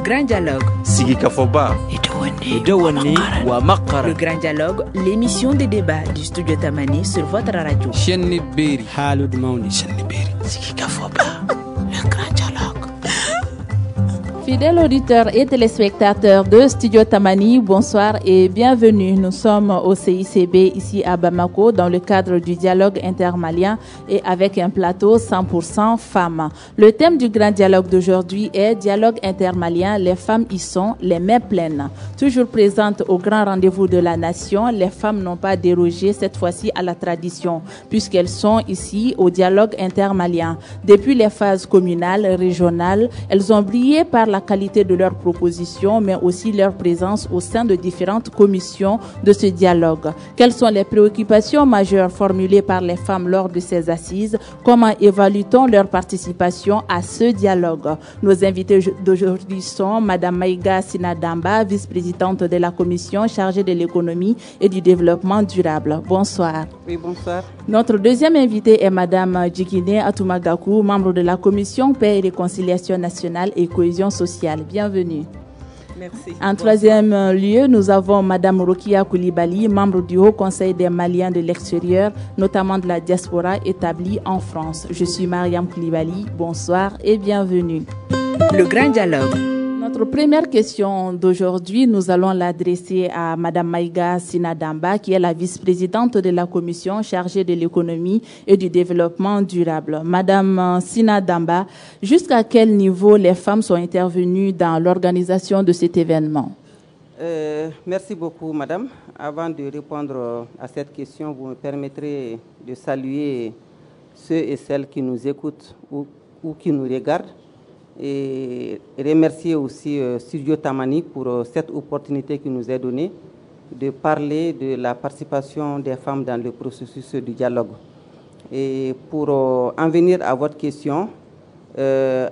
grand dialogue. Sigi Kafoba. Le grand dialogue, l'émission des débats du studio Tamani sur votre radio. Shenni Beri. Halud Mauni. Shenni Beri. Sigi Kafoba. Le grand dialogue. Fidèles auditeurs et téléspectateurs de Studio Tamani, bonsoir et bienvenue. Nous sommes au CICB ici à Bamako dans le cadre du dialogue intermalien et avec un plateau 100% femmes. Le thème du grand dialogue d'aujourd'hui est dialogue intermalien, les femmes y sont, les mains pleines. Toujours présentes au grand rendez-vous de la nation, les femmes n'ont pas dérogé cette fois-ci à la tradition puisqu'elles sont ici au dialogue intermalien. Depuis les phases communales, régionales, elles ont brillé par la qualité de leurs propositions, mais aussi leur présence au sein de différentes commissions de ce dialogue. Quelles sont les préoccupations majeures formulées par les femmes lors de ces assises? Comment évalue-t-on leur participation à ce dialogue? Nos invités d'aujourd'hui sont Madame Maïga Sinadamba, vice-présidente de la commission chargée de l'économie et du développement durable. Bonsoir. Oui, bonsoir. Notre deuxième invitée est Madame Djikine Atumagaku, membre de la commission paix et réconciliation nationale et cohésion sociale. Bienvenue. Merci. En troisième lieu, nous avons Madame Rokia Koulibaly, membre du Haut Conseil des Maliens de l'extérieur, notamment de la diaspora établie en France. Je suis Mariam Koulibaly. Bonsoir et bienvenue. Le grand dialogue. Notre première question d'aujourd'hui, nous allons l'adresser à Madame Maïga Sinadamba, qui est la vice-présidente de la commission chargée de l'économie et du développement durable. Madame Sinadamba, jusqu'à quel niveau les femmes sont intervenues dans l'organisation de cet événement? Merci beaucoup, Madame. Avant de répondre à cette question, vous me permettrez de saluer ceux et celles qui nous écoutent ou qui nous regardent. Et remercier aussi Studio Tamani pour cette opportunité qui nous est donnée de parler de la participation des femmes dans le processus du dialogue. Et pour en venir à votre question,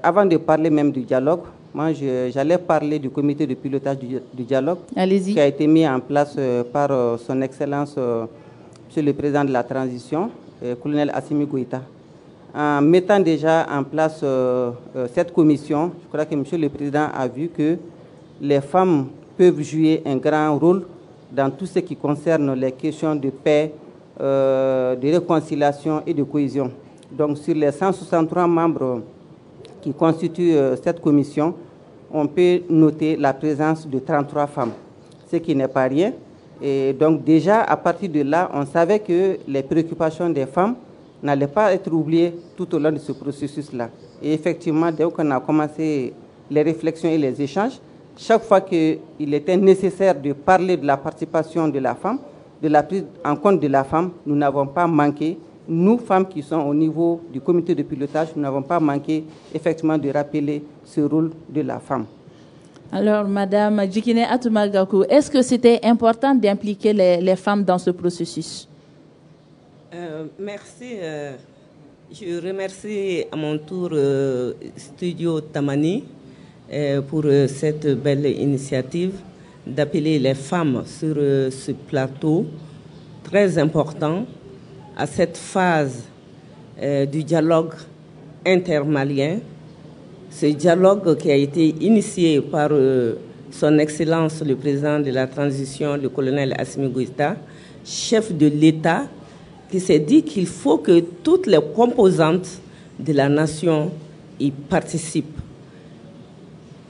avant de parler même du dialogue, moi j'allais parler du comité de pilotage du dialogue qui a été mis en place par son Excellence Monsieur le Président de la Transition, colonel Assimi Goïta. En mettant déjà en place cette commission, je crois que M. le Président a vu que les femmes peuvent jouer un grand rôle dans tout ce qui concerne les questions de paix, de réconciliation et de cohésion. Donc sur les 163 membres qui constituent cette commission, on peut noter la présence de 33 femmes, ce qui n'est pas rien. Et donc déjà, à partir de là, on savait que les préoccupations des femmes n'allait pas être oublié tout au long de ce processus-là. Et effectivement, dès qu'on a commencé les réflexions et les échanges, chaque fois qu'il était nécessaire de parler de la participation de la femme, de la prise en compte de la femme, nous n'avons pas manqué, nous, femmes qui sont au niveau du comité de pilotage, nous n'avons pas manqué effectivement de rappeler ce rôle de la femme. Alors, Madame Djikine Atumagaku, est-ce que c'était important d'impliquer les femmes dans ce processus? Merci. Je remercie à mon tour Studio Tamani pour cette belle initiative d'appeler les femmes sur ce plateau très important à cette phase du dialogue intermalien. Ce dialogue qui a été initié par son Excellence le Président de la Transition, le colonel Assimi Goïta, chef de l'État, qui s'est dit qu'il faut que toutes les composantes de la nation y participent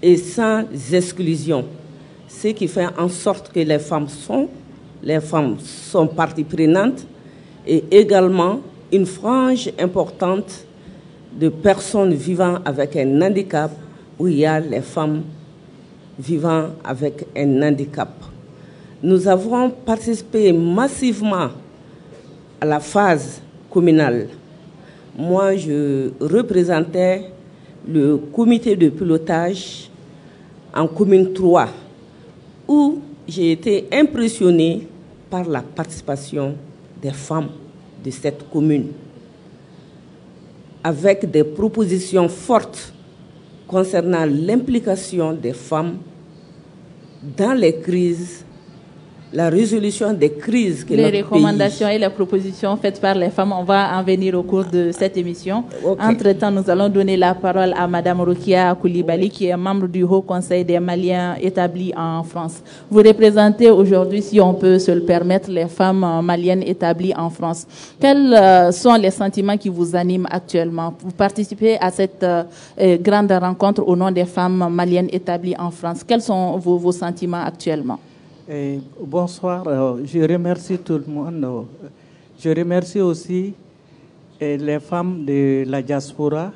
et sans exclusion, ce qui fait en sorte que les femmes sont partie prenante et également une frange importante de personnes vivant avec un handicap où il y a les femmes vivant avec un handicap. Nous avons participé massivement à la phase communale. Moi, je représentais le comité de pilotage en commune 3, où j'ai été impressionnée par la participation des femmes de cette commune, avec des propositions fortes concernant l'implication des femmes dans les crises la résolution des crises que les recommandations et les propositions faites par les femmes, on va en venir au cours de cette émission. Okay. Entre-temps, nous allons donner la parole à Madame Rokia Koulibaly, qui est membre du Haut Conseil des Maliens établis en France. Vous représentez aujourd'hui, si on peut se le permettre, les femmes maliennes établies en France. Quels sont les sentiments qui vous animent actuellement? Vous participez à cette grande rencontre au nom des femmes maliennes établies en France. Quels sont vos sentiments actuellement? Bonsoir, je remercie tout le monde. Je remercie aussi les femmes de la diaspora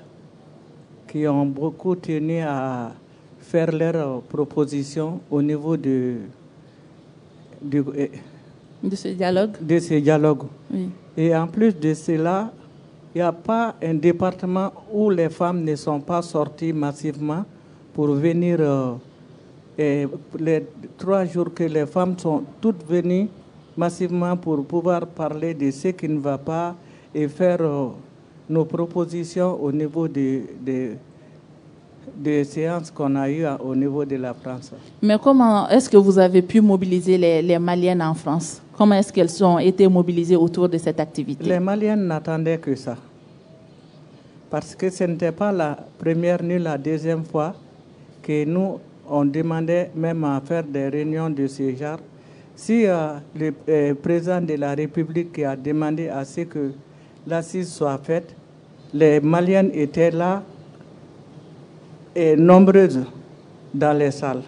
qui ont beaucoup tenu à faire leurs propositions au niveau de ce dialogue. De ce dialogue. Oui. Et en plus de cela, il n'y a pas un département où les femmes ne sont pas sorties massivement pour venir. Et les 3 jours que les femmes sont toutes venues massivement pour pouvoir parler de ce qui ne va pas et faire nos propositions au niveau des séances qu'on a eues au niveau de la France. Mais comment est-ce que vous avez pu mobiliser les Maliennes en France? Comment est-ce qu'elles ont été mobilisées autour de cette activité? Les Maliennes n'attendaient que ça. Parce que ce n'était pas la première ni la deuxième fois que nous on demandait même à faire des réunions de ce genre. Si le président de la République a demandé à ce que l'assise soit faite, les Maliennes étaient là et nombreuses dans les salles.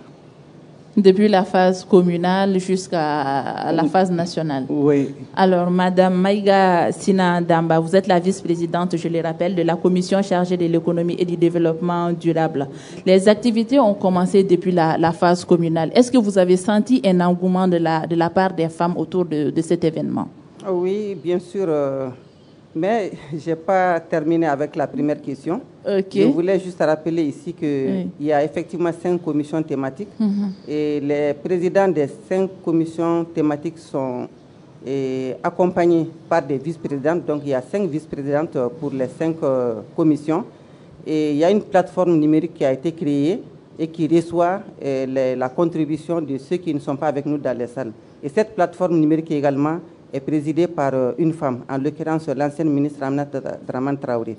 Depuis la phase communale jusqu'à la phase nationale. Oui. Alors, Madame Maïga Sina Damba, vous êtes la vice-présidente, je le rappelle, de la commission chargée de l'économie et du développement durable. Les activités ont commencé depuis la phase communale. Est-ce que vous avez senti un engouement de la part des femmes autour de cet événement? Oui, bien sûr. Mais je n'ai pas terminé avec la première question. Okay. Je voulais juste rappeler ici qu'il y a effectivement 5 commissions thématiques. Et les présidents des 5 commissions thématiques sont accompagnés par des vice-présidentes. Donc il y a 5 vice-présidentes pour les 5 commissions. Et il y a une plateforme numérique qui a été créée et qui reçoit la contribution de ceux qui ne sont pas avec nous dans les salles. Et cette plateforme numérique également est présidée par une femme, en l'occurrence l'ancienne ministre Aminata Dramane Traoré.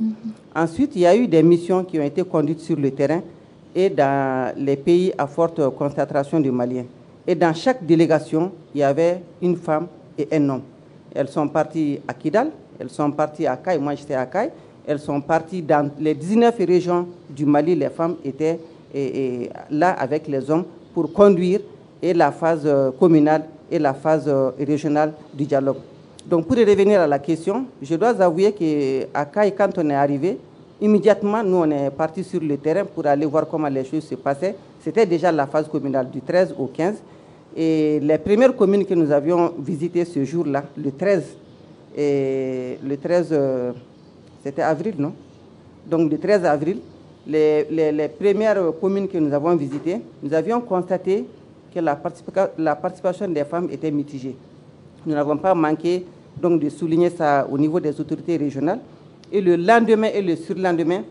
Ensuite, il y a eu des missions qui ont été conduites sur le terrain et dans les pays à forte concentration de Maliens. Et dans chaque délégation, il y avait une femme et un homme. Elles sont parties à Kidal, elles sont parties à Kaï, moi j'étais à Kaï, elles sont parties dans les 19 régions du Mali, les femmes étaient là avec les hommes pour conduire et la phase communale et la phase régionale du dialogue. Donc pour revenir à la question, je dois avouer qu'à Kaï, quand on est arrivé, immédiatement, nous on est partis sur le terrain pour aller voir comment les choses se passaient. C'était déjà la phase communale du 13 au 15. Et les premières communes que nous avions visitées ce jour-là, le 13, c'était avril, non? Donc le 13 avril, les premières communes que nous avons visitées, nous avions constaté que la participation des femmes était mitigée. Nous n'avons pas manqué donc, de souligner ça au niveau des autorités régionales. Et le lendemain et le surlendemain,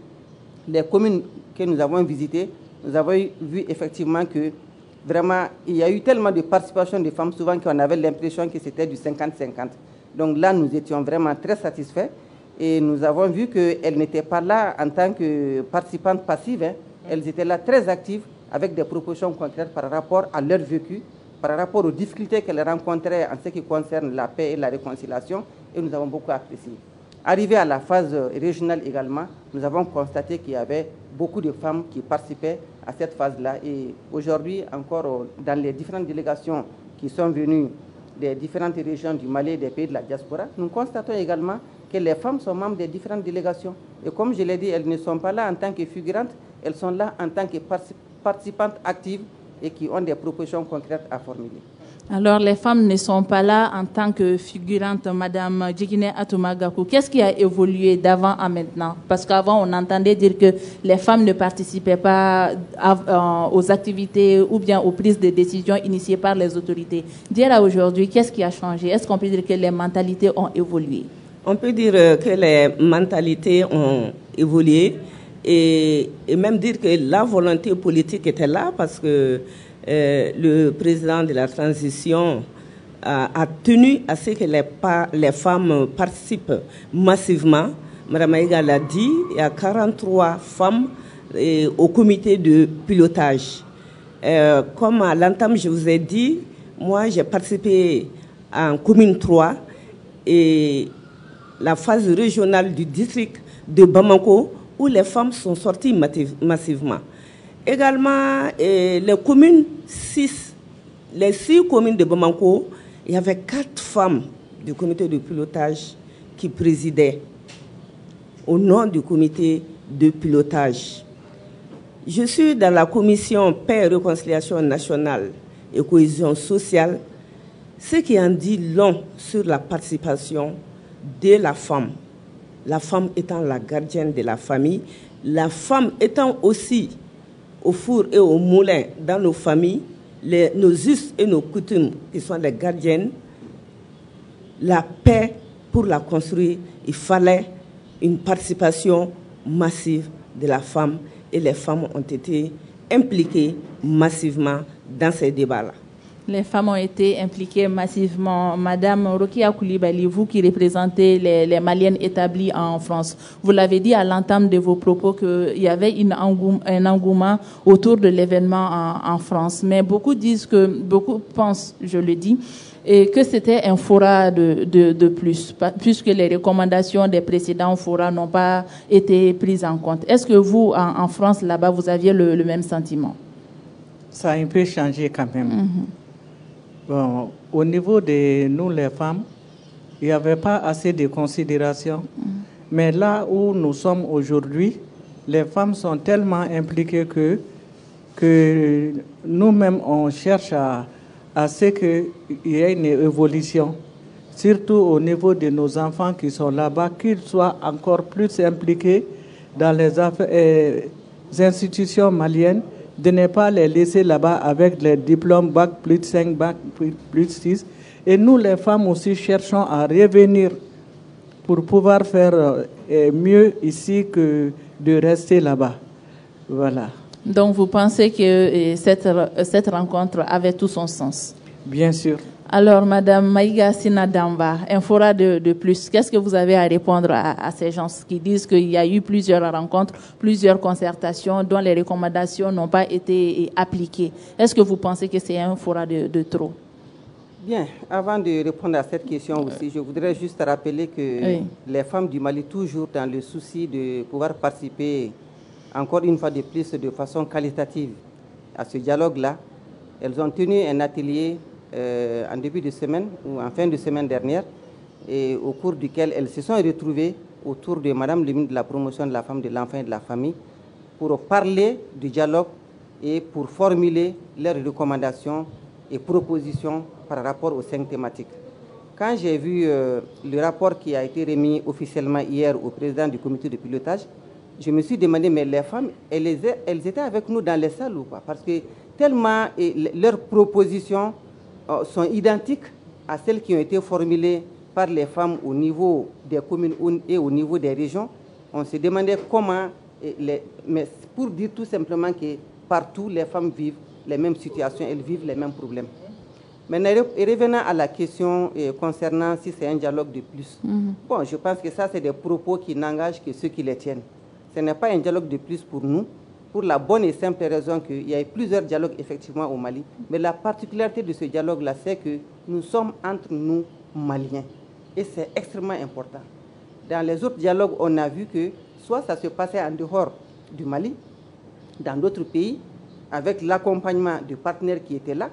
les communes que nous avons visitées, nous avons vu effectivement que vraiment, il y a eu tellement de participation des femmes, souvent qu'on avait l'impression que c'était du 50-50. Donc là, nous étions vraiment très satisfaits. Et nous avons vu qu'elles n'étaient pas là en tant que participantes passives. Hein. Elles étaient là très actives, avec des propositions concrètes par rapport à leur vécu, par rapport aux difficultés qu'elles rencontraient en ce qui concerne la paix et la réconciliation, et nous avons beaucoup apprécié. Arrivé à la phase régionale également, nous avons constaté qu'il y avait beaucoup de femmes qui participaient à cette phase-là. Et aujourd'hui, encore dans les différentes délégations qui sont venues des différentes régions du Mali et des pays de la diaspora, nous constatons également que les femmes sont membres des différentes délégations. Et comme je l'ai dit, elles ne sont pas là en tant que figurantes, elles sont là en tant que participantes actives et qui ont des propositions concrètes à formuler. Alors, les femmes ne sont pas là en tant que figurantes, Madame Djigine Atumagaku. Qu'est-ce qui a évolué d'avant à maintenant? Parce qu'avant, on entendait dire que les femmes ne participaient pas aux activités ou bien aux prises de décisions initiées par les autorités. Dire à aujourd'hui, qu'est-ce qui a changé? Est-ce qu'on peut dire que les mentalités ont évolué? On peut dire que les mentalités ont évolué. Et même dire que la volonté politique était là parce que le président de la transition a tenu à ce que les femmes participent massivement. Mme Maïga l'a dit, il y a 43 femmes au comité de pilotage. Comme à l'entame, je vous ai dit, moi j'ai participé en commune 3 et la phase régionale du district de Bamako où les femmes sont sorties massivement. Également, les 6 communes de Bamako, il y avait 4 femmes du comité de pilotage qui présidaient au nom du comité de pilotage. Je suis dans la commission Paix et Réconciliation nationale et cohésion sociale, ce qui en dit long sur la participation de la femme étant la gardienne de la famille, la femme étant aussi au four et au moulin dans nos familles, nos us et nos coutumes qui sont les gardiennes. La paix, pour la construire, il fallait une participation massive de la femme et les femmes ont été impliquées massivement dans ces débats-là. Les femmes ont été impliquées massivement. Madame Rokia Koulibaly, vous qui représentez les Maliennes établies en France, vous l'avez dit à l'entame de vos propos qu'il y avait un engouement autour de l'événement en France. Mais beaucoup pensent, je le dis, et que c'était un fora de plus, puisque les recommandations des précédents forats n'ont pas été prises en compte. Est-ce que vous, en France, là-bas, vous aviez le même sentiment? Ça a un peu changé quand même. Bon, au niveau de nous, les femmes, il n'y avait pas assez de considération. Mais là où nous sommes aujourd'hui, les femmes sont tellement impliquées que nous-mêmes, on cherche à ce qu'il y ait une évolution, surtout au niveau de nos enfants qui sont là-bas, qu'ils soient encore plus impliqués dans les institutions maliennes, de ne pas les laisser là-bas avec les diplômes Bac plus 5, Bac plus 6. Et nous, les femmes aussi, cherchons à revenir pour pouvoir faire mieux ici que de rester là-bas. Voilà. Donc, vous pensez que cette rencontre avait tout son sens? Bien sûr. Alors, Madame Maïga Sinadamba, un fora de plus, qu'est-ce que vous avez à répondre à ces gens qui disent qu'il y a eu plusieurs rencontres, plusieurs concertations dont les recommandations n'ont pas été appliquées? Est-ce que vous pensez que c'est un fora de trop? Bien, avant de répondre à cette question aussi, je voudrais juste rappeler que les femmes du Mali, toujours dans le souci de pouvoir participer encore une fois de plus de façon qualitative à ce dialogue-là, elles ont tenu un atelier en début de semaine ou en fin de semaine dernière, et au cours duquel elles se sont retrouvées autour de Madame le ministre de la promotion de la femme, de l'enfant et de la famille pour parler du dialogue et pour formuler leurs recommandations et propositions par rapport aux 5 thématiques. Quand j'ai vu le rapport qui a été remis officiellement hier au président du comité de pilotage, je me suis demandé, mais les femmes, elles étaient avec nous dans les salles ou pas? Parce que tellement leurs propositions sont identiques à celles qui ont été formulées par les femmes au niveau des communes et au niveau des régions. On se demandait comment, mais pour dire tout simplement que partout les femmes vivent les mêmes situations, elles vivent les mêmes problèmes. Maintenant, revenant à la question concernant si c'est un dialogue de plus, bon, je pense que ça c'est des propos qui n'engagent que ceux qui les tiennent. Ce n'est pas un dialogue de plus pour nous, pour la bonne et simple raison qu'il y a plusieurs dialogues effectivement au Mali. Mais la particularité de ce dialogue-là, c'est que nous sommes entre nous Maliens. Et c'est extrêmement important. Dans les autres dialogues, on a vu que soit ça se passait en dehors du Mali, dans d'autres pays, avec l'accompagnement de partenaires qui étaient là.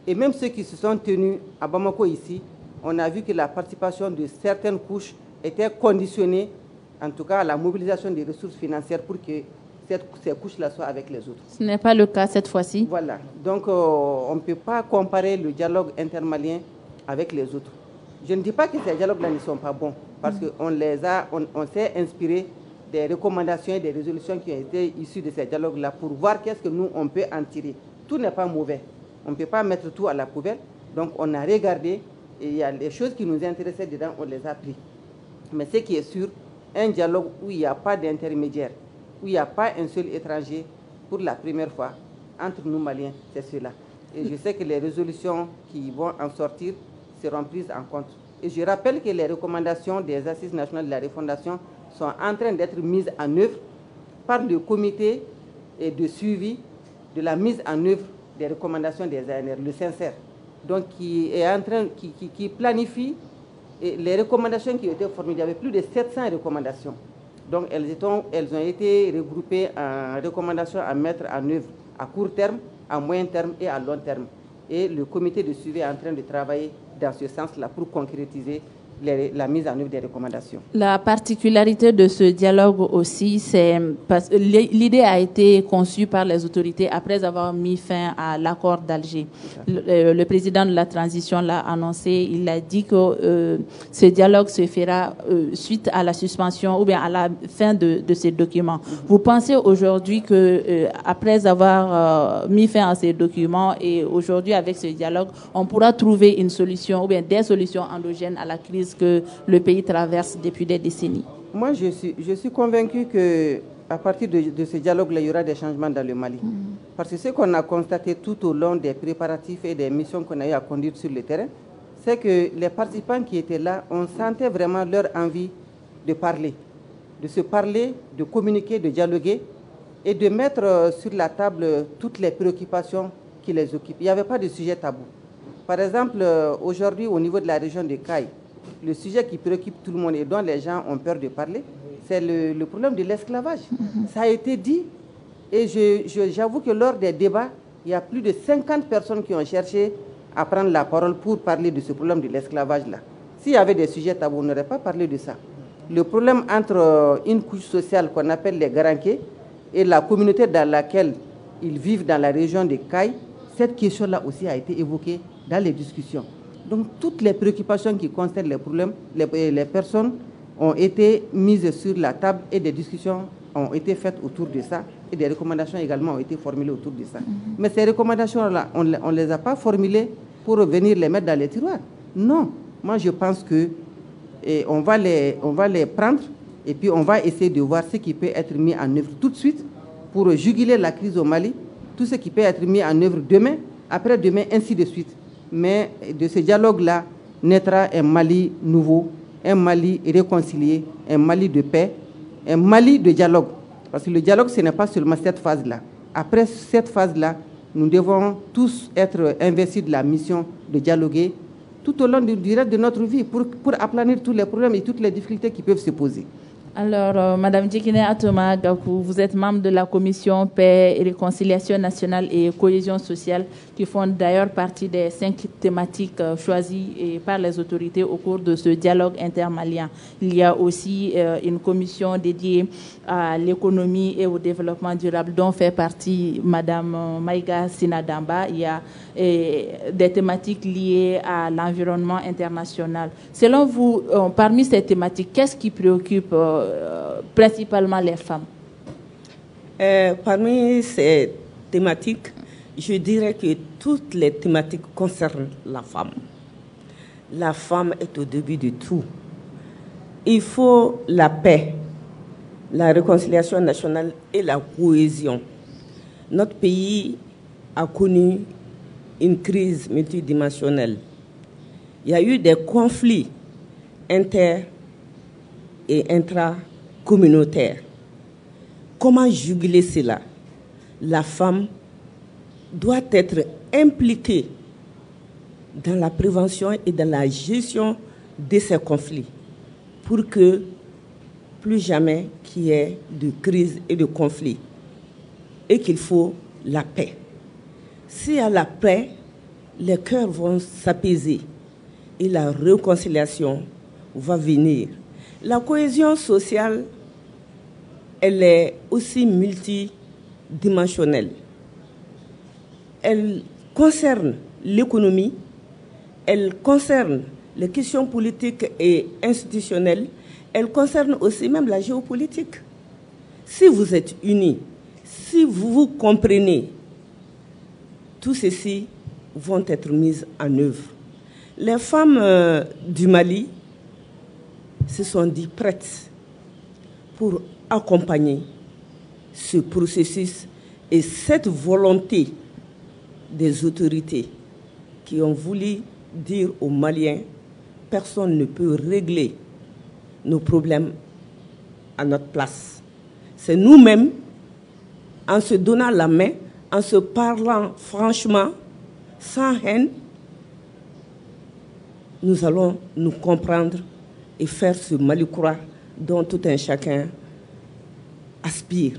Et même ceux qui se sont tenus à Bamako ici, on a vu que la participation de certaines couches était conditionnée, en tout cas à la mobilisation des ressources financières pour que ces couches-là soient avec les autres. Ce n'est pas le cas cette fois-ci. Voilà. Donc, on ne peut pas comparer le dialogue intermalien avec les autres. Je ne dis pas que ces dialogues-là ne sont pas bons, parce qu'on s'est inspiré des recommandations et des résolutions qui ont été issues de ces dialogues-là pour voir qu'est-ce que nous, on peut en tirer. Tout n'est pas mauvais. On ne peut pas mettre tout à la poubelle. Donc, on a regardé et il y a les choses qui nous intéressaient dedans, on les a pris. Mais ce qui est sûr, un dialogue où il n'y a pas d'intermédiaire, où il n'y a pas un seul étranger, pour la première fois, entre nous Maliens, c'est cela. Et je sais que les résolutions qui vont en sortir, seront prises en compte. Et je rappelle que les recommandations des Assises nationales de la refondation sont en train d'être mises en œuvre par le comité de suivi de la mise en œuvre des recommandations des ANR, le SINCER, donc qui planifie les recommandations qui ont été formulées. Il y avait plus de 700 recommandations. Donc elles ont été regroupées en recommandations à mettre en œuvre à court terme, à moyen terme et à long terme. Et le comité de suivi est en train de travailler dans ce sens-là pour concrétiser la mise en œuvre des recommandations. La particularité de ce dialogue aussi, c'est parce que l'idée a été conçue par les autorités après avoir mis fin à l'accord d'Alger. Le président de la transition l'a annoncé, il a dit que ce dialogue se fera suite à la suspension ou bien à la fin de ces documents. Vous pensez aujourd'hui que après avoir mis fin à ces documents et aujourd'hui avec ce dialogue, on pourra trouver une solution ou bien des solutions endogènes à la crise que le pays traverse depuis des décennies? Moi, je suis convaincu qu'à partir de ce dialogue-là, il y aura des changements dans le Mali. Parce que ce qu'on a constaté tout au long des préparatifs et des missions qu'on a eu à conduire sur le terrain, c'est que les participants qui étaient là, on sentait vraiment leur envie de parler, de se parler, de communiquer, de dialoguer et de mettre sur la table toutes les préoccupations qui les occupent. Il n'y avait pas de sujet tabou. Par exemple, aujourd'hui, au niveau de la région de Caille, le sujet qui préoccupe tout le monde et dont les gens ont peur de parler, c'est le problème de l'esclavage. Ça a été dit et j'avoue que lors des débats, il y a plus de 50 personnes qui ont cherché à prendre la parole pour parler de ce problème de l'esclavage-là. S'il y avait des sujets tabous, on n'aurait pas parlé de ça. Le problème entre une couche sociale qu'on appelle les Garankés et la communauté dans laquelle ils vivent dans la région de Caille, cette question-là aussi a été évoquée dans les discussions. Donc toutes les préoccupations qui concernent les problèmes, les personnes ont été mises sur la table et des discussions ont été faites autour de ça et des recommandations également ont été formulées autour de ça. Mais ces recommandations-là, on ne les a pas formulées pour venir les mettre dans les tiroirs. Non, moi je pense que on va les prendre et puis on va essayer de voir ce qui peut être mis en œuvre tout de suite pour juguler la crise au Mali, tout ce qui peut être mis en œuvre demain, après-demain, ainsi de suite. Mais de ce dialogue-là naîtra un Mali nouveau, un Mali réconcilié, un Mali de paix, un Mali de dialogue. Parce que le dialogue, ce n'est pas seulement cette phase-là. Après cette phase-là, nous devons tous être investis de la mission de dialoguer tout au long du reste de notre vie pour aplanir tous les problèmes et toutes les difficultés qui peuvent se poser. Alors, Madame Djekine Atoma Gakou, vous êtes membre de la commission Paix et Réconciliation nationale et cohésion sociale qui font d'ailleurs partie des 5 thématiques choisies par les autorités au cours de ce dialogue intermalien. Il y a aussi une commission dédiée à l'économie et au développement durable dont fait partie Madame Maïga Sinadamba. Il y a des thématiques liées à l'environnement international. Selon vous, parmi ces thématiques, qu'est-ce qui préoccupe principalement les femmes? Parmi ces thématiques, je dirais que toutes les thématiques concernent la femme. La femme est au début de tout. Il faut la paix, la réconciliation nationale et la cohésion. Notre pays a connu une crise multidimensionnelle. Il y a eu des conflits inter- et intracommunautaires. Comment juguler cela? La femme doit être impliquée dans la prévention et dans la gestion de ces conflits pour que plus jamais qu'il y ait de crise et de conflits et qu'il faut la paix. S'il y a la paix, les cœurs vont s'apaiser et la réconciliation va venir. La cohésion sociale, elle est aussi multidimensionnelle. Elle concerne l'économie, elle concerne les questions politiques et institutionnelles, elle concerne aussi même la géopolitique. Si vous êtes unis, si vous comprenez, tout ceci vont être mis en œuvre. Les femmes du Mali se sont dit prêtes pour accompagner ce processus et cette volonté des autorités qui ont voulu dire aux Maliens, personne ne peut régler nos problèmes à notre place. C'est nous-mêmes, en se donnant la main, en se parlant franchement, sans haine, nous allons nous comprendre et faire ce Mali-Koura dont tout un chacun aspire.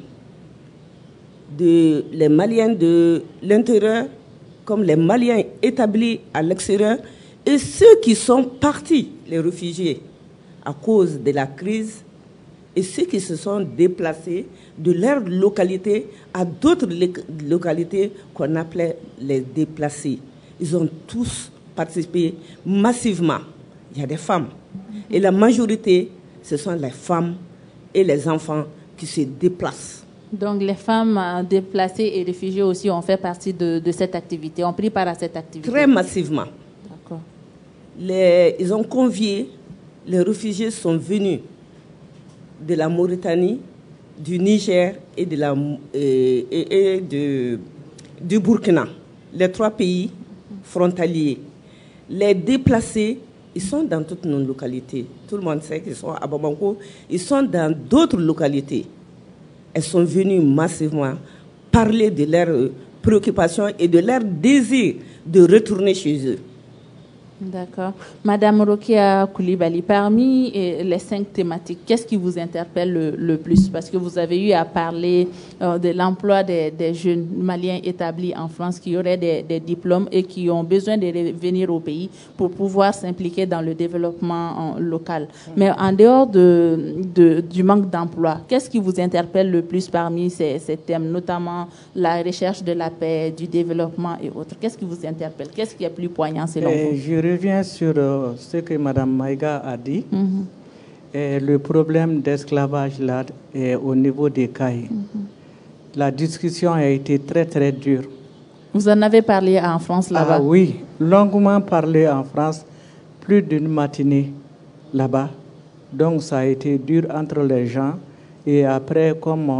Les Maliens de l'intérieur comme les Maliens établis à l'extérieur et ceux qui sont partis, les réfugiés, à cause de la crise, et ceux qui se sont déplacés de leur localité à d'autres localités qu'on appelait les déplacés. Ils ont tous participé massivement. Il y a des femmes. Et la majorité, ce sont les femmes et les enfants qui se déplacent. Donc les femmes déplacées et réfugiées aussi ont fait partie de cette activité, ont pris part à cette activité. Très massivement. D'accord. Ils ont convié, les réfugiés sont venus de la Mauritanie, du Niger et du Burkina, les 3 pays frontaliers. Les déplacés, ils sont dans toutes nos localités. Tout le monde sait qu'ils sont à Bamako. Ils sont dans d'autres localités. Elles sont venues massivement parler de leurs préoccupations et de leur désir de retourner chez eux. D'accord. Madame Rokia Koulibaly, parmi les 5 thématiques, qu'est-ce qui vous interpelle le plus? Parce que vous avez eu à parler de l'emploi des jeunes Maliens établis en France qui auraient des diplômes et qui ont besoin de revenir au pays pour pouvoir s'impliquer dans le développement local. Mais en dehors du manque d'emploi, qu'est-ce qui vous interpelle le plus parmi ces thèmes, notamment la recherche de la paix, du développement et autres? Qu'est-ce qui vous interpelle? Qu'est-ce qui est plus poignant selon vous? Je reviens sur ce que Mme Maïga a dit. Et le problème d'esclavage là, au niveau des CAI. La discussion a été très très dure. Vous en avez parlé en France là-bas? Ah oui, longuement parlé en France, plus d'une matinée là-bas. Donc ça a été dur entre les gens. Et après, comme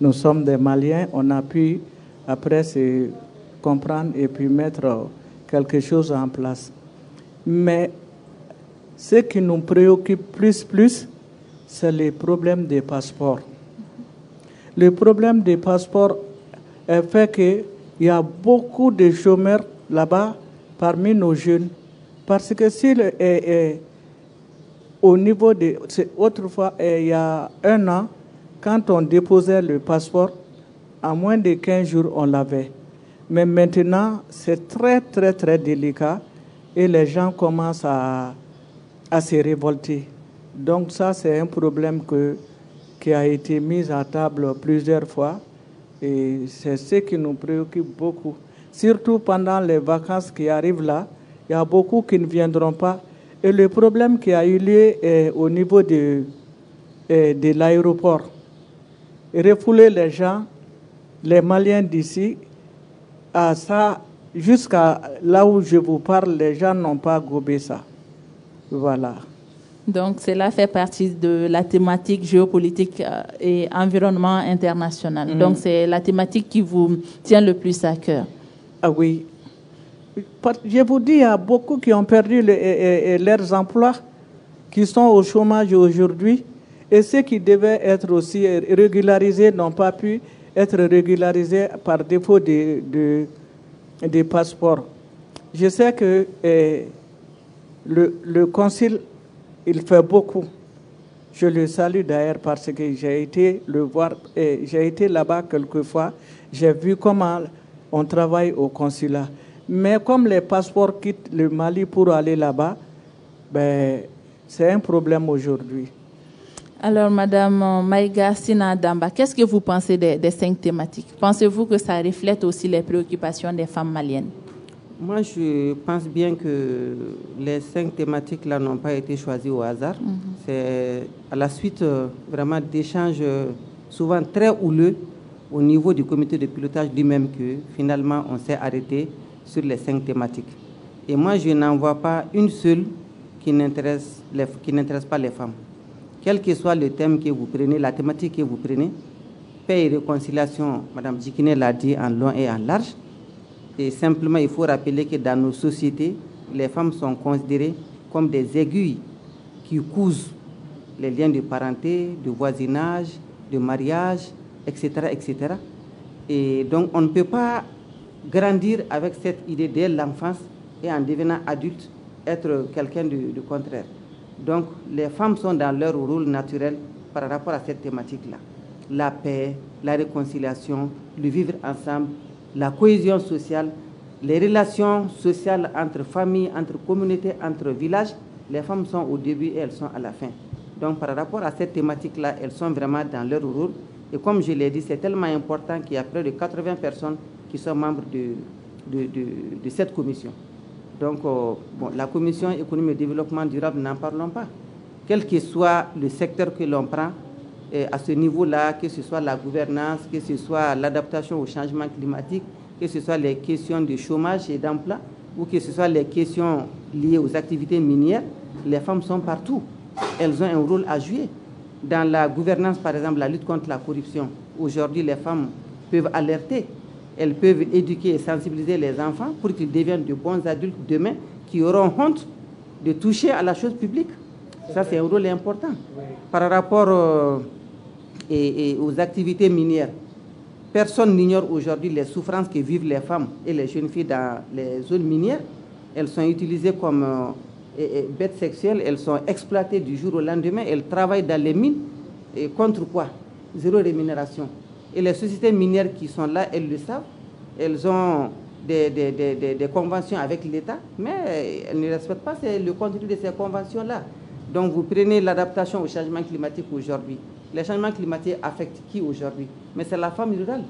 nous sommes des Maliens, on a pu après se comprendre et puis mettre quelque chose en place. Mais ce qui nous préoccupe plus, c'est le problème des passeports. Le problème des passeports fait qu'il y a beaucoup de chômeurs là-bas parmi nos jeunes. Parce que au niveau de... Autrefois, il y a 1 an, quand on déposait le passeport, en moins de 15 jours, on l'avait. Mais maintenant, c'est très, très, très délicat et les gens commencent à se révolter. Donc ça, c'est un problème qui a été mis à table plusieurs fois et c'est ce qui nous préoccupe beaucoup. Surtout pendant les vacances qui arrivent là, il y a beaucoup qui ne viendront pas. Et le problème qui a eu lieu au niveau de l'aéroport, refouler les gens, les Maliens d'ici, à ça, jusqu'à là où je vous parle, les gens n'ont pas gobé ça. Voilà. Donc, cela fait partie de la thématique géopolitique et environnement international. Donc, c'est la thématique qui vous tient le plus à cœur. Ah oui. Je vous dis, il y a beaucoup qui ont perdu leurs emplois, qui sont au chômage aujourd'hui. Et ceux qui devaient être aussi régularisés n'ont pas pu être régularisés par défaut de passeports. Je sais que le consul, il fait beaucoup. Je le salue d'ailleurs parce que j'ai été le voir, j'ai été là-bas quelquefois. J'ai vu comment on travaille au consulat. Mais comme les passeports quittent le Mali pour aller là-bas, c'est un problème aujourd'hui. Alors, Madame Maïga Sina Damba, qu'est-ce que vous pensez des 5 thématiques? Pensez-vous que ça reflète aussi les préoccupations des femmes maliennes? Moi, je pense bien que les 5 thématiques-là n'ont pas été choisies au hasard. C'est à la suite vraiment d'échanges souvent très houleux au niveau du comité de pilotage lui-même que finalement on s'est arrêté sur les 5 thématiques. Et moi, je n'en vois pas une seule qui n'intéresse pas les femmes. Quel que soit le thème que vous prenez, la thématique que vous prenez, paix et réconciliation, Mme Djikine l'a dit en long et en large. Et simplement, il faut rappeler que dans nos sociétés, les femmes sont considérées comme des aiguilles qui cousent les liens de parenté, de voisinage, de mariage, etc., etc. Et donc, on ne peut pas grandir avec cette idée dès l'enfance et en devenant adulte, être quelqu'un du contraire. Donc, les femmes sont dans leur rôle naturel par rapport à cette thématique-là. La paix, la réconciliation, le vivre ensemble, la cohésion sociale, les relations sociales entre familles, entre communautés, entre villages, les femmes sont au début et elles sont à la fin. Donc, par rapport à cette thématique-là, elles sont vraiment dans leur rôle. Et comme je l'ai dit, c'est tellement important qu'il y a près de 80 personnes qui sont membres de cette commission. Donc, la commission économie et développement durable, n'en parlons pas. Quel que soit le secteur que l'on prend, à ce niveau-là, que ce soit la gouvernance, que ce soit l'adaptation au changement climatique, que ce soit les questions de chômage et d'emploi, ou que ce soit les questions liées aux activités minières, les femmes sont partout. Elles ont un rôle à jouer. Dans la gouvernance, par exemple, la lutte contre la corruption, aujourd'hui, les femmes peuvent alerter, elles peuvent éduquer et sensibiliser les enfants pour qu'ils deviennent de bons adultes demain qui auront honte de toucher à la chose publique. Ça, c'est un rôle important. Par rapport aux activités minières, personne n'ignore aujourd'hui les souffrances que vivent les femmes et les jeunes filles dans les zones minières. Elles sont utilisées comme bêtes sexuelles, elles sont exploitées du jour au lendemain, elles travaillent dans les mines. Et contre quoi? Zéro rémunération. Et les sociétés minières qui sont là, elles le savent. Elles ont des conventions avec l'État, mais elles ne respectent pas le contenu de ces conventions-là. Donc vous prenez l'adaptation au changement climatique aujourd'hui. Le changement climatique affecte qui aujourd'hui? Mais c'est la femme rurale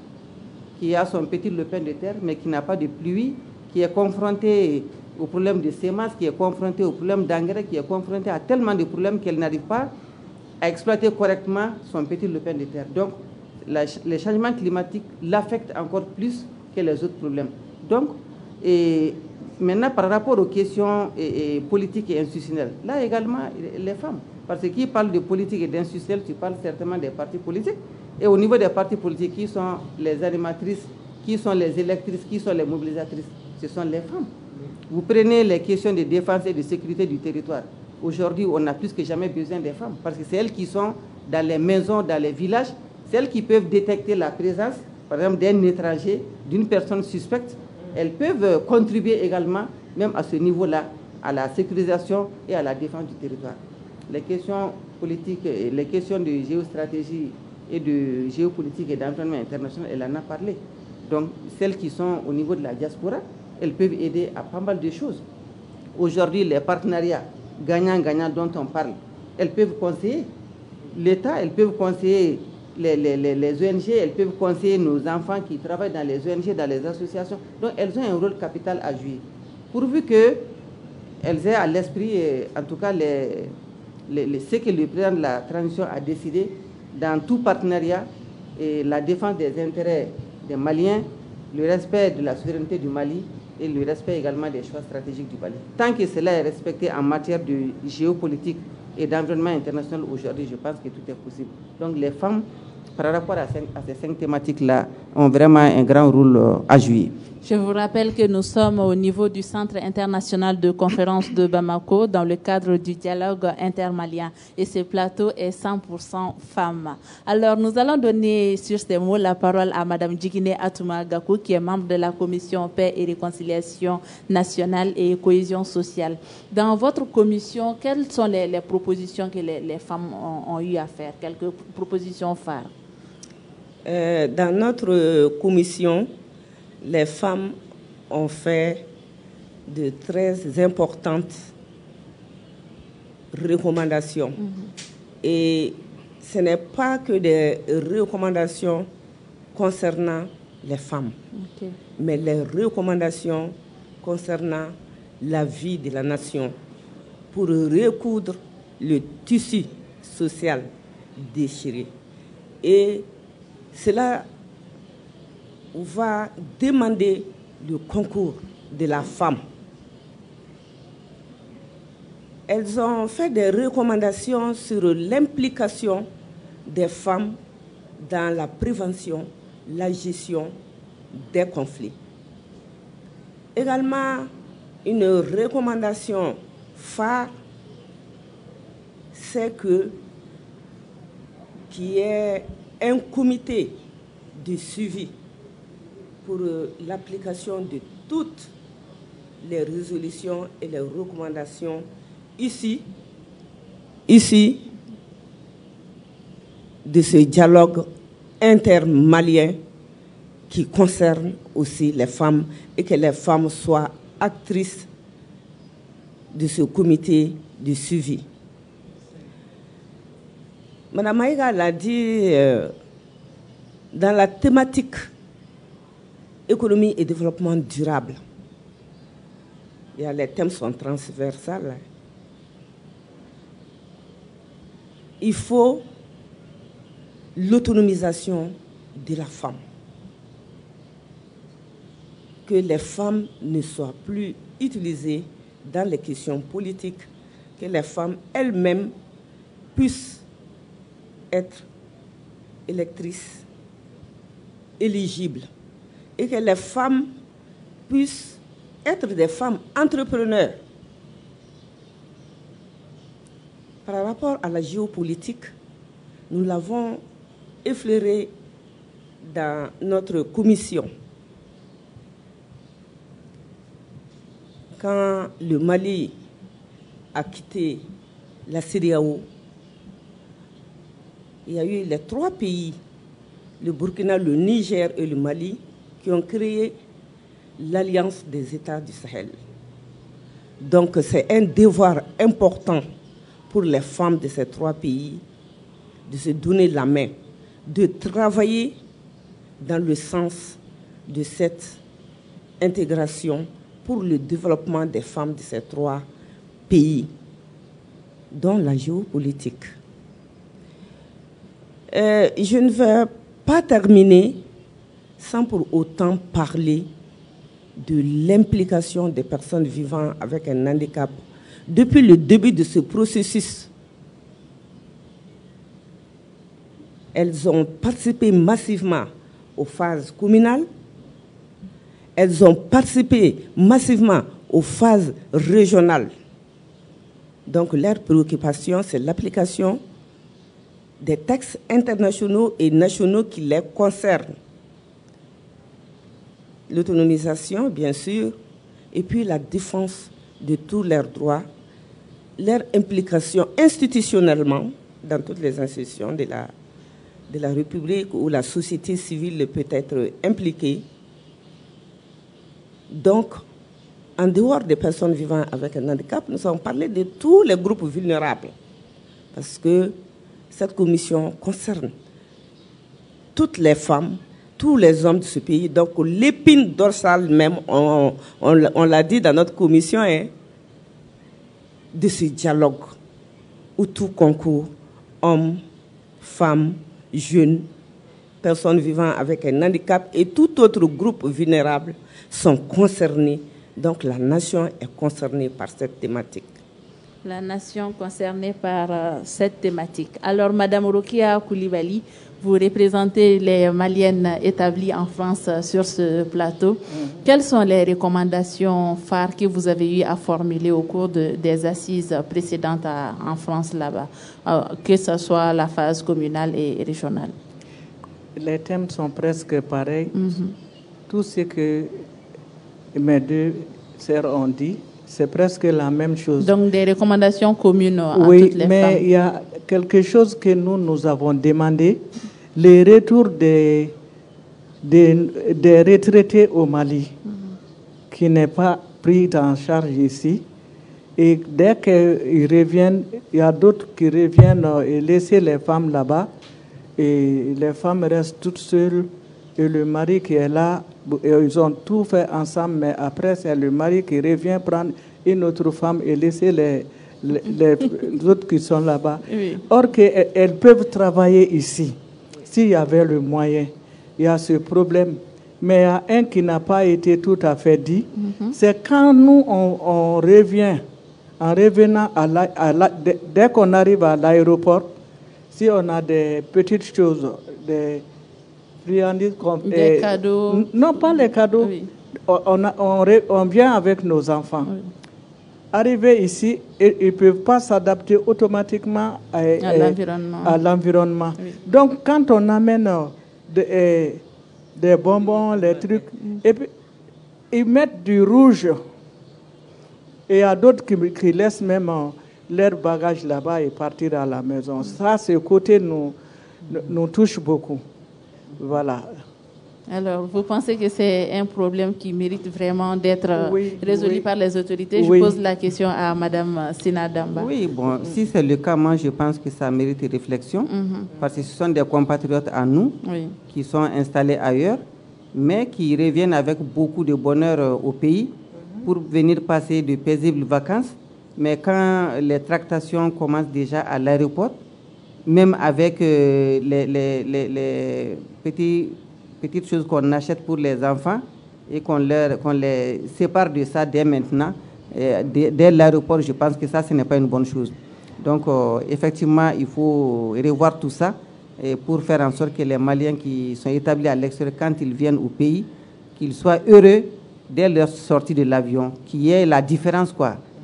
qui a son petit lopin de terre, mais qui n'a pas de pluie, qui est confrontée au problème de semences, qui est confrontée au problème d'engrais, qui est confrontée à tellement de problèmes qu'elle n'arrive pas à exploiter correctement son petit lopin de terre. Donc, le changement climatique l'affecte encore plus que les autres problèmes. Donc, maintenant, par rapport aux questions politiques et institutionnelles, là également, les femmes, parce que qui parle de politique et d'institutionnel, tu parles certainement des partis politiques. Et au niveau des partis politiques, qui sont les animatrices, qui sont les électrices, qui sont les mobilisatrices? Ce sont les femmes. Vous prenez les questions de défense et de sécurité du territoire. Aujourd'hui, on a plus que jamais besoin des femmes, parce que c'est elles qui sont dans les maisons, dans les villages, c'est elles qui peuvent détecter la présence, par exemple, d'un étranger, d'une personne suspecte. Elles peuvent contribuer également, même à ce niveau-là, à la sécurisation et à la défense du territoire. Les questions politiques, les questions de géostratégie et de géopolitique et d'environnement international, elle en a parlé. Donc, celles qui sont au niveau de la diaspora, elles peuvent aider à pas mal de choses. Aujourd'hui, les partenariats gagnant-gagnant dont on parle, elles peuvent conseiller l'État, elles peuvent conseiller les ONG, elles peuvent conseiller nos enfants qui travaillent dans les ONG, dans les associations. Donc, elles ont un rôle capital à jouer. Pourvu qu'elles aient à l'esprit, en tout cas, ce que le président de la transition a décidé dans tout partenariat, et la défense des intérêts des Maliens, le respect de la souveraineté du Mali et le respect également des choix stratégiques du Mali. Tant que cela est respecté en matière de géopolitique et d'environnement international aujourd'hui, je pense que tout est possible. Donc les femmes, par rapport à ces 5 thématiques-là, ont vraiment un grand rôle à jouer. Je vous rappelle que nous sommes au niveau du Centre international de conférence de Bamako dans le cadre du dialogue intermalien et ce plateau est 100% femmes. Alors nous allons donner sur ces mots la parole à Madame Djigine Atouma Gakou qui est membre de la commission paix et réconciliation nationale et cohésion sociale. Dans votre commission, quelles sont les propositions que les femmes ont eu à faire? Quelques propositions phares. Dans notre commission, les femmes ont fait de très importantes recommandations. Et ce n'est pas que des recommandations concernant les femmes, mais les recommandations concernant la vie de la nation pour recoudre le tissu social déchiré. Et cela va demander le concours de la femme. Elles ont fait des recommandations sur l'implication des femmes dans la prévention, la gestion des conflits. Également, une recommandation phare, c'est qu'il y ait un comité de suivi pour l'application de toutes les résolutions et les recommandations ici, de ce dialogue intermalien qui concerne aussi les femmes et que les femmes soient actrices de ce comité de suivi. Madame Maïga l'a dit, dans la thématique économie et développement durable, les thèmes sont transversales. Il faut l'autonomisation de la femme. Que les femmes ne soient plus utilisées dans les questions politiques, que les femmes elles-mêmes puissent être électrices, éligibles, et que les femmes puissent être des femmes entrepreneurs. Par rapport à la géopolitique, nous l'avons effleuré dans notre commission. Quand le Mali a quitté la CEDEAO, il y a eu les 3 pays, le Burkina, le Niger et le Mali, qui ont créé l'Alliance des États du Sahel. Donc c'est un devoir important pour les femmes de ces 3 pays de se donner la main, de travailler dans le sens de cette intégration pour le développement des femmes de ces 3 pays, dont la géopolitique. Je ne vais pas terminer sans pour autant parler de l'implication des personnes vivant avec un handicap depuis le début de ce processus. Elles ont participé massivement aux phases communales, elles ont participé massivement aux phases régionales. Donc leur préoccupation, c'est l'application des textes internationaux et nationaux qui les concernent. L'autonomisation, bien sûr, et puis la défense de tous leurs droits, leur implication institutionnellement dans toutes les institutions de la République où la société civile peut être impliquée. Donc, en dehors des personnes vivant avec un handicap, nous avons parlé de tous les groupes vulnérables, parce que cette commission concerne toutes les femmes, tous les hommes de ce pays. Donc l'épine dorsale même, on l'a dit dans notre commission, hein, de ce dialogue où tout concourt, hommes, femmes, jeunes, personnes vivant avec un handicap et tout autre groupe vulnérable sont concernés. Donc la nation est concernée par cette thématique. La nation concernée par cette thématique. Alors, Madame Rokia Koulibaly, vous représentez les Maliennes établies en France sur ce plateau. Quelles sont les recommandations phares que vous avez eu à formuler au cours des assises précédentes en France là-bas, que ce soit la phase communale et régionale? Les thèmes sont presque pareils. Tout ce que mes 2 sœurs ont dit, c'est presque la même chose. Donc des recommandations communes à toutes les femmes. Oui, mais il y a quelque chose que nous avons demandé, le retour des retraités au Mali, qui n'est pas pris en charge ici. Et dès qu'ils reviennent, il y a d'autres qui reviennent et laissent les femmes là-bas. Et les femmes restent toutes seules. Et le mari qui est là, ils ont tout fait ensemble, mais après c'est le mari qui revient prendre une autre femme et laisser les autres qui sont là-bas. Oui. Or qu'elles peuvent travailler ici, s'il y avait le moyen. Il y a ce problème. Mais il y a un qui n'a pas été tout à fait dit, c'est quand nous on revient, en revenant dès qu'on arrive à l'aéroport, si on a des petites choses, des friandises comme des cadeaux. Non, pas les cadeaux. Oui. on vient avec nos enfants. Oui. Arriver ici, ils ne peuvent pas s'adapter automatiquement à l'environnement. Oui. Donc, quand on amène des bonbons, les trucs, et puis ils mettent du rouge, et il y a d'autres qui laissent même leur bagage là-bas et partir à la maison. Ça, ce côté nous touche beaucoup. Voilà. Alors, vous pensez que c'est un problème qui mérite vraiment d'être résolu par les autorités? Je pose la question à Mme Sina Damba. Oui, bon, si c'est le cas, moi, je pense que ça mérite réflexion, parce que ce sont des compatriotes à nous qui sont installés ailleurs, mais qui reviennent avec beaucoup de bonheur au pays pour venir passer de paisibles vacances. Mais quand les tractations commencent déjà à l'aéroport, même avec les petites choses qu'on achète pour les enfants et qu'on les sépare de ça dès maintenant, dès l'aéroport, je pense que ça, ce n'est pas une bonne chose. Donc, effectivement, il faut revoir tout ça pour faire en sorte que les Maliens qui sont établis à l'extérieur, quand ils viennent au pays, qu'ils soient heureux dès leur sortie de l'avion, qu'il y ait la différence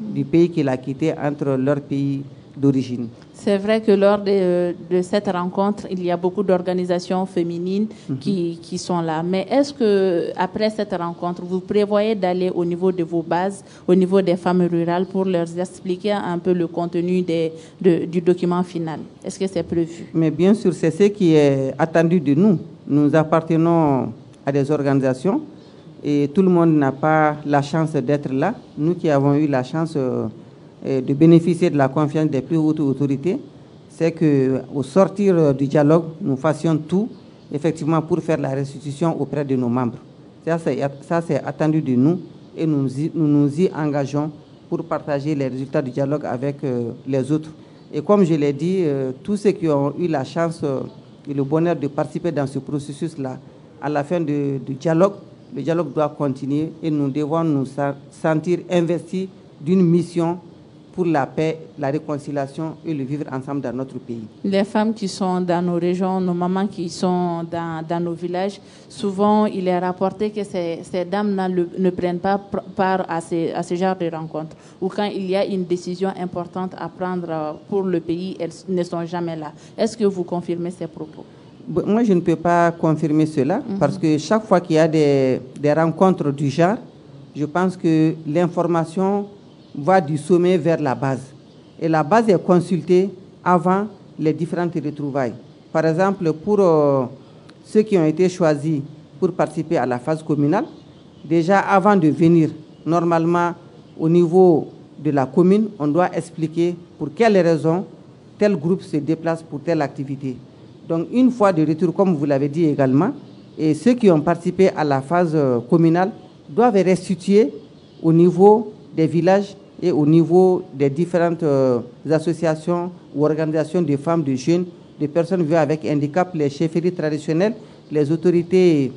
du pays qu'il a quitté entre leur pays d'origine. C'est vrai que lors de cette rencontre, il y a beaucoup d'organisations féminines qui sont là. Mais est-ce que après cette rencontre, vous prévoyez d'aller au niveau de vos bases, au niveau des femmes rurales, pour leur expliquer un peu le contenu du document final? Est-ce que c'est prévu? Mais bien sûr, c'est ce qui est attendu de nous. Nous appartenons à des organisations et tout le monde n'a pas la chance d'être là. Nous qui avons eu la chance de bénéficier de la confiance des plus hautes autorités, c'est qu'au sortir du dialogue, nous fassions tout, effectivement, pour faire la restitution auprès de nos membres. Ça, c'est attendu de nous et nous nous y engageons pour partager les résultats du dialogue avec les autres. Et comme je l'ai dit, tous ceux qui ont eu la chance et le bonheur de participer dans ce processus-là, à la fin du dialogue, le dialogue doit continuer et nous devons nous sentir investis d'une mission pour la paix, la réconciliation et le vivre ensemble dans notre pays. Les femmes qui sont dans nos régions, nos mamans qui sont dans nos villages, souvent il est rapporté que ces dames-là ne prennent pas part à ce genre de rencontres. Ou quand il y a une décision importante à prendre pour le pays, elles ne sont jamais là. Est-ce que vous confirmez ces propos? Moi, je ne peux pas confirmer cela parce que chaque fois qu'il y a des rencontres du genre, je pense que l'information va du sommet vers la base. Et la base est consultée avant les différentes retrouvailles. Par exemple, pour ceux qui ont été choisis pour participer à la phase communale, déjà avant de venir, normalement, au niveau de la commune, on doit expliquer pour quelles raisons tel groupe se déplace pour telle activité. Donc, une fois de retour, comme vous l'avez dit également, et ceux qui ont participé à la phase communale doivent restituer au niveau des villages et au niveau des différentes associations ou organisations de femmes, de jeunes, de personnes vivant avec handicap, les chefferies traditionnelles, les autorités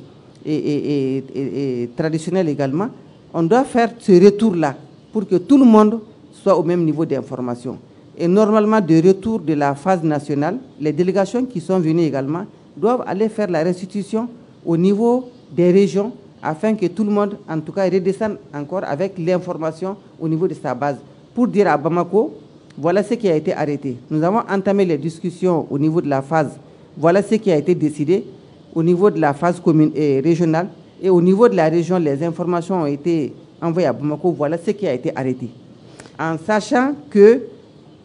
traditionnelles également. On doit faire ce retour-là pour que tout le monde soit au même niveau d'information. Et normalement, de retour de la phase nationale, les délégations qui sont venues également doivent aller faire la restitution au niveau des régions afin que tout le monde, en tout cas, redescende encore avec l'information au niveau de sa base. Pour dire à Bamako, voilà ce qui a été arrêté. Nous avons entamé les discussions au niveau de la phase. Voilà ce qui a été décidé au niveau de la phase régionale. Et au niveau de la région, les informations ont été envoyées à Bamako. Voilà ce qui a été arrêté. En sachant que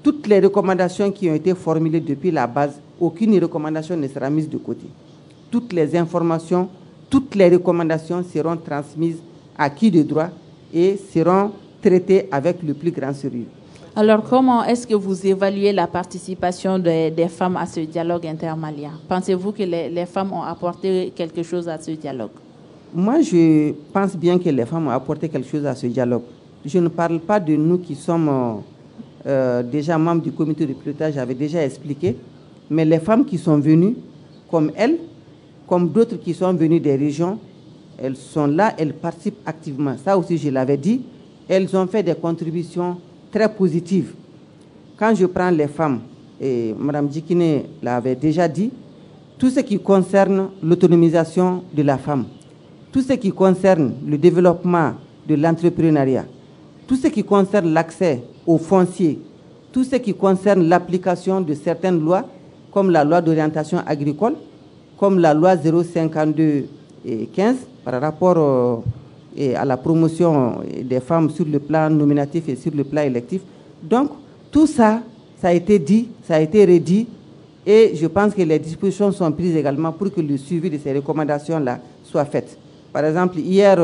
toutes les recommandations qui ont été formulées depuis la base, aucune recommandation ne sera mise de côté. Toutes les informations, toutes les recommandations seront transmises à qui de droit et seront traitées avec le plus grand sérieux. Alors, comment est-ce que vous évaluez la participation des femmes à ce dialogue intermalien? Pensez-vous que les femmes ont apporté quelque chose à ce dialogue? Moi, je pense bien que les femmes ont apporté quelque chose à ce dialogue. Je ne parle pas de nous qui sommes déjà membres du comité de pilotage, j'avais déjà expliqué, mais les femmes qui sont venues, comme elles, comme d'autres qui sont venues des régions, elles sont là, elles participent activement. Ça aussi, je l'avais dit, elles ont fait des contributions très positives. Quand je prends les femmes, et Mme Djikine l'avait déjà dit, tout ce qui concerne l'autonomisation de la femme, tout ce qui concerne le développement de l'entrepreneuriat, tout ce qui concerne l'accès aux fonciers, tout ce qui concerne l'application de certaines lois, comme la loi d'orientation agricole, comme la loi 052-15 par rapport à la promotion des femmes sur le plan nominatif et sur le plan électif. Donc, tout ça, ça a été dit, ça a été redit, et je pense que les dispositions sont prises également pour que le suivi de ces recommandations-là soit fait. Par exemple, hier,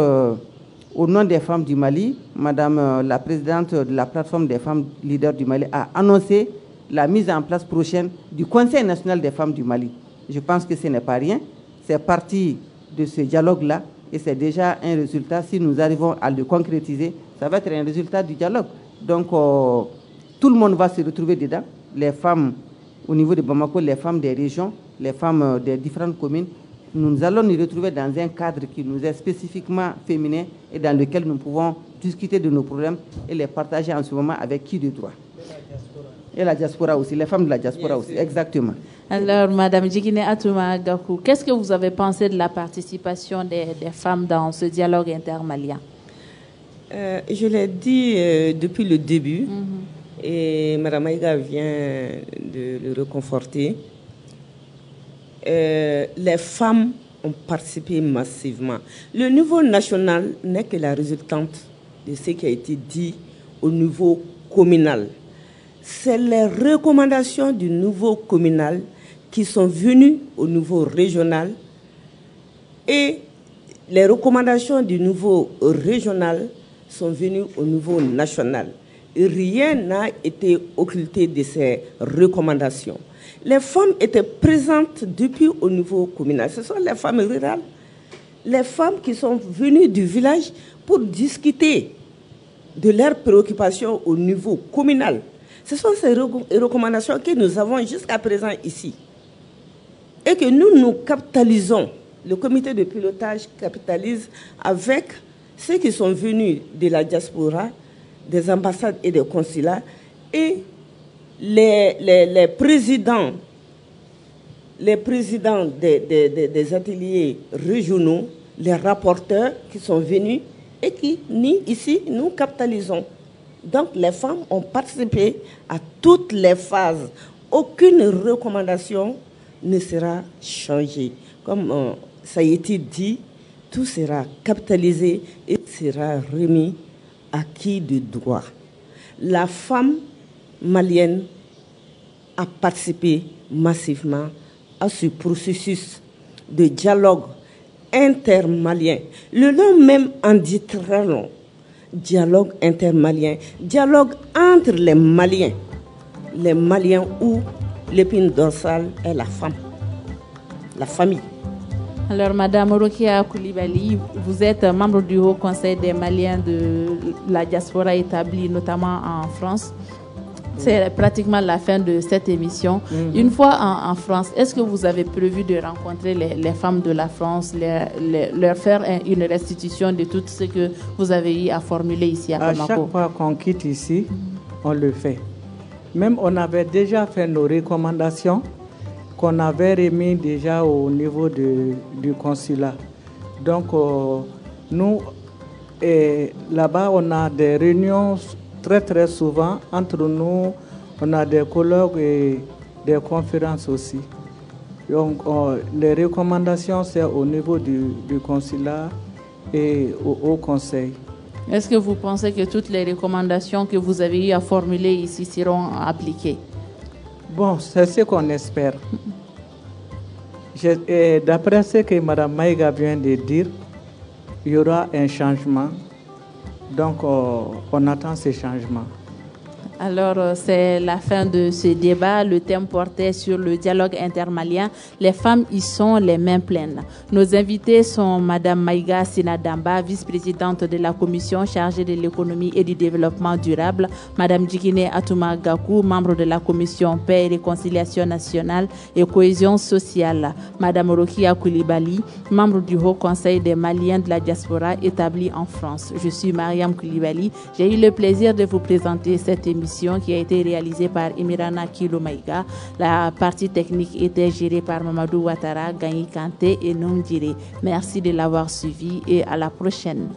au nom des femmes du Mali, Madame la présidente de la plateforme des femmes leaders du Mali a annoncé la mise en place prochaine du Conseil national des femmes du Mali. Je pense que ce n'est pas rien, c'est partie de ce dialogue-là et c'est déjà un résultat. Si nous arrivons à le concrétiser, ça va être un résultat du dialogue. Donc, tout le monde va se retrouver dedans, les femmes au niveau de Bamako, les femmes des régions, les femmes des différentes communes. Nous allons nous retrouver dans un cadre qui nous est spécifiquement féminin et dans lequel nous pouvons discuter de nos problèmes et les partager en ce moment avec qui de droit. Et la diaspora aussi, les femmes de la diaspora aussi, exactement. Alors, Madame Djikine Atouma Gakou, qu'est-ce que vous avez pensé de la participation des femmes dans ce dialogue intermalien? Je l'ai dit depuis le début, et Mme Aïga vient de le reconforter. Les femmes ont participé massivement. Le niveau national n'est que la résultante de ce qui a été dit au niveau communal. C'est les recommandations du niveau communal qui sont venues au niveau régional et les recommandations du niveau régional sont venues au niveau national. Et rien n'a été occulté de ces recommandations. Les femmes étaient présentes depuis au niveau communal. Ce sont les femmes rurales, les femmes qui sont venues du village pour discuter de leurs préoccupations au niveau communal. Ce sont ces recommandations que nous avons jusqu'à présent ici. Et que nous capitalisons, le comité de pilotage capitalise avec ceux qui sont venus de la diaspora, des ambassades et des consulats, et les présidents des ateliers régionaux, les rapporteurs qui sont venus et qui, ici, nous capitalisons. Donc, les femmes ont participé à toutes les phases. Aucune recommandation ne sera changée. Comme ça a été dit, tout sera capitalisé et sera remis à qui de droit. La femme malienne a participé massivement à ce processus de dialogue intermalien. Le nom même en dit très long. Dialogue intermalien, dialogue entre les Maliens où l'épine dorsale est la femme, la famille. Alors, Madame Rokia Koulibaly, vous êtes membre du Haut Conseil des Maliens de la diaspora établie notamment en France. C'est pratiquement la fin de cette émission. Une fois en France, est-ce que vous avez prévu de rencontrer les femmes de la France, leur faire une restitution de tout ce que vous avez eu à formuler ici à Bamako? À chaque fois qu'on quitte ici, on le fait. Même on avait déjà fait nos recommandations qu'on avait remis déjà au niveau du consulat. Donc, nous, là-bas, on a des réunions très souvent entre nous, on a des colloques et des conférences aussi. Donc, les recommandations, c'est au niveau du consulat et au conseil. Est-ce que vous pensez que toutes les recommandations que vous avez eu à formuler ici seront appliquées? Bon, c'est ce qu'on espère. D'après ce que Mme Maïga vient de dire, il y aura un changement. Donc, on attend ces changements. Alors, c'est la fin de ce débat. Le thème portait sur le dialogue intermalien. Les femmes y sont les mains pleines. Nos invités sont Mme Maïga Sinadamba, vice-présidente de la commission chargée de l'économie et du développement durable, Mme Djikine Atouma Gakou, membre de la commission paix et réconciliation nationale et cohésion sociale, Mme Rokia Koulibaly, membre du Haut Conseil des Maliens de la diaspora établi en France. Je suis Mariam Koulibaly. J'ai eu le plaisir de vous présenter cette émission émission qui a été réalisée par Emirana Kilomaïga. La partie technique était gérée par Mamadou Ouattara, Gagny Kanté et Nongire. Merci de l'avoir suivi et à la prochaine.